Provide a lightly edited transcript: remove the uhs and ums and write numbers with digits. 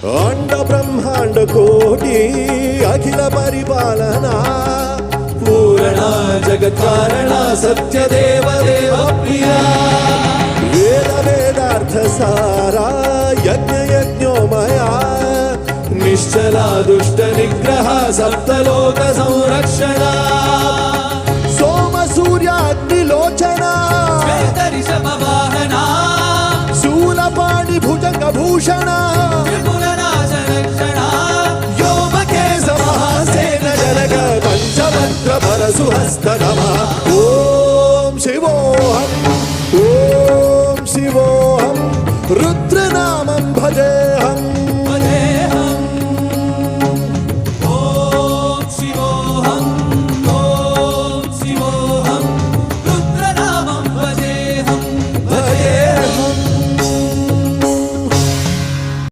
अंड ब्रह्मांड कोटि अखिल परिपालना पूरणा जगत् कारणा सत्य देव देव प्रिया वेद वेदार्थ सारा यज्ञ यज्ञोमया निश्चला दुष्ट निग्रह सप्तलोक संरक्षणा सोम सूर्याग्निलोचना ऋषभवाहना शूलपाणि भुजंग भूषणा पंचमंत्र परसुहस्त नमः ओम शिवोऽहम्